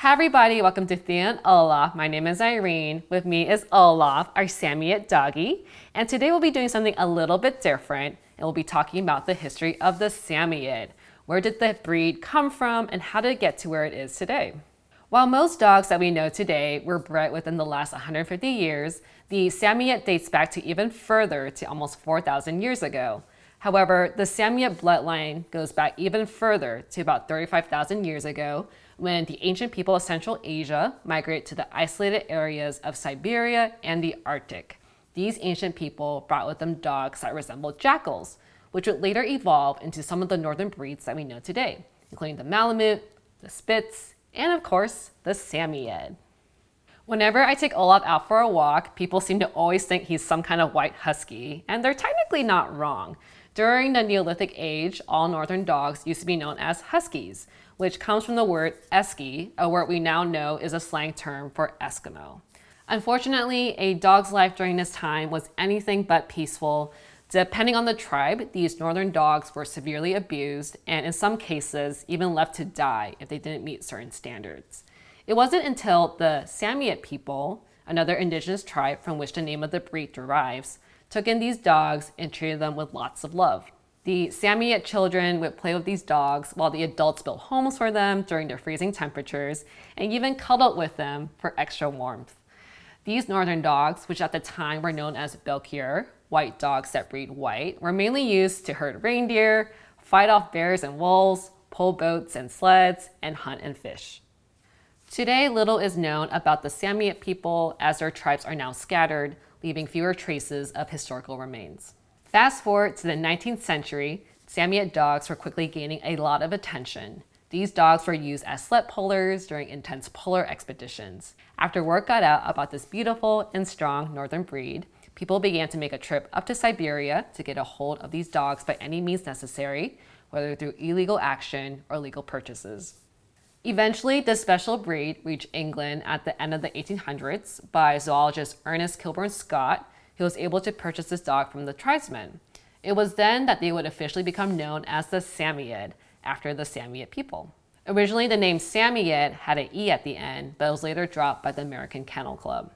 Hi everybody, welcome to Thea and Olaf. My name is Irene. With me is Olaf, our Samoyed doggy. And today we'll be doing something a little bit different, and we'll be talking about the history of the Samoyed. Where did the breed come from and how did it get to where it is today? While most dogs that we know today were bred within the last 150 years, the Samoyed dates back to even further, to almost 4,000 years ago. However, the Samoyed bloodline goes back even further to about 35,000 years ago, when the ancient people of Central Asia migrated to the isolated areas of Siberia and the Arctic. These ancient people brought with them dogs that resembled jackals, which would later evolve into some of the northern breeds that we know today, including the Malamute, the Spitz, and of course, the Samoyed. Whenever I take Olaf out for a walk, people seem to always think he's some kind of white husky, and they're technically not wrong. During the Neolithic age, all northern dogs used to be known as huskies, which comes from the word eski, a word we now know is a slang term for Eskimo. Unfortunately, a dog's life during this time was anything but peaceful. Depending on the tribe, these northern dogs were severely abused and in some cases even left to die if they didn't meet certain standards. It wasn't until the Samoyed people, another indigenous tribe from which the name of the breed derives, took in these dogs and treated them with lots of love. The Samoyed children would play with these dogs while the adults built homes for them during their freezing temperatures and even cuddled with them for extra warmth. These northern dogs, which at the time were known as Belkier, white dogs that breed white, were mainly used to herd reindeer, fight off bears and wolves, pull boats and sleds, and hunt and fish. Today, little is known about the Samoyed people as their tribes are now scattered, leaving fewer traces of historical remains. Fast forward to the 19th century, Samoyed dogs were quickly gaining a lot of attention. These dogs were used as sled pullers during intense polar expeditions. After word got out about this beautiful and strong northern breed, people began to make a trip up to Siberia to get a hold of these dogs by any means necessary, whether through illegal action or legal purchases. Eventually, this special breed reached England at the end of the 1800s by zoologist Ernest Kilburn Scott, who was able to purchase this dog from the tribesmen. It was then that they would officially become known as the Samoyed, after the Samoyed people. Originally, the name Samoyed had an E at the end, but it was later dropped by the American Kennel Club.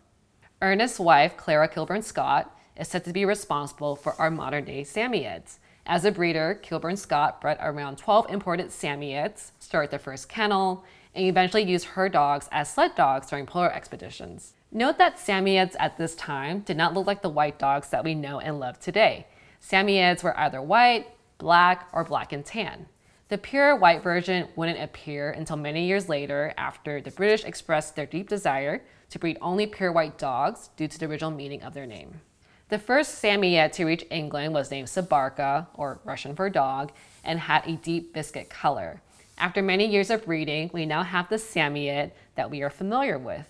Ernest's wife, Clara Kilburn Scott, is said to be responsible for our modern-day Samoyeds. As a breeder, Kilburn Scott bred around 12 imported Samoyeds, started the first kennel, and eventually used her dogs as sled dogs during polar expeditions. Note that Samoyeds at this time did not look like the white dogs that we know and love today. Samoyeds were either white, black, or black and tan. The pure white version wouldn't appear until many years later after the British expressed their deep desire to breed only pure white dogs due to the original meaning of their name. The first Samoyed to reach England was named Sabarka, or Russian for dog, and had a deep biscuit color. After many years of breeding, we now have the Samoyed that we are familiar with.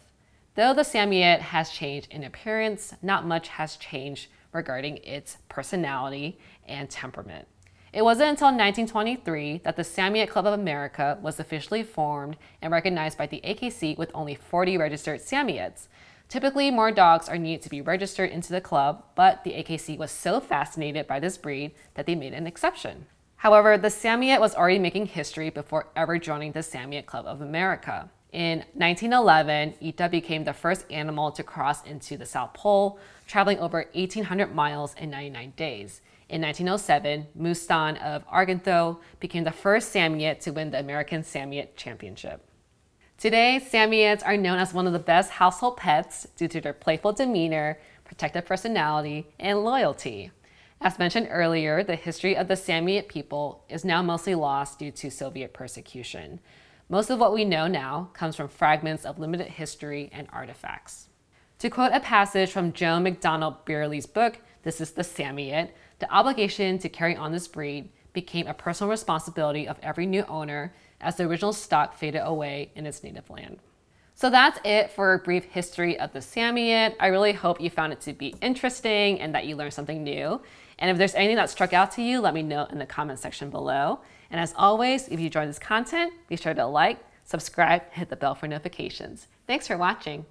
Though the Samoyed has changed in appearance, not much has changed regarding its personality and temperament. It wasn't until 1923 that the Samoyed Club of America was officially formed and recognized by the AKC with only 40 registered Samoyeds. Typically, more dogs are needed to be registered into the club, but the AKC was so fascinated by this breed that they made an exception. However, the Samoyed was already making history before ever joining the Samoyed Club of America. In 1911, Ita became the first animal to cross into the South Pole, traveling over 1,800 miles in 99 days. In 1907, Mustan of Argenteuil became the first Samoyed to win the American Samoyed Championship. Today, Samoyeds are known as one of the best household pets due to their playful demeanor, protective personality, and loyalty. As mentioned earlier, the history of the Samoyed people is now mostly lost due to Soviet persecution. Most of what we know now comes from fragments of limited history and artifacts. To quote a passage from Joan MacDonald Beerley's book, This is the Samoyed, the obligation to carry on this breed became a personal responsibility of every new owner as the original stock faded away in its native land. So that's it for a brief history of the Samoyed. I really hope you found it to be interesting and that you learned something new. And if there's anything that struck out to you, let me know in the comment section below. And as always, if you enjoyed this content, be sure to like, subscribe, and hit the bell for notifications. Thanks for watching.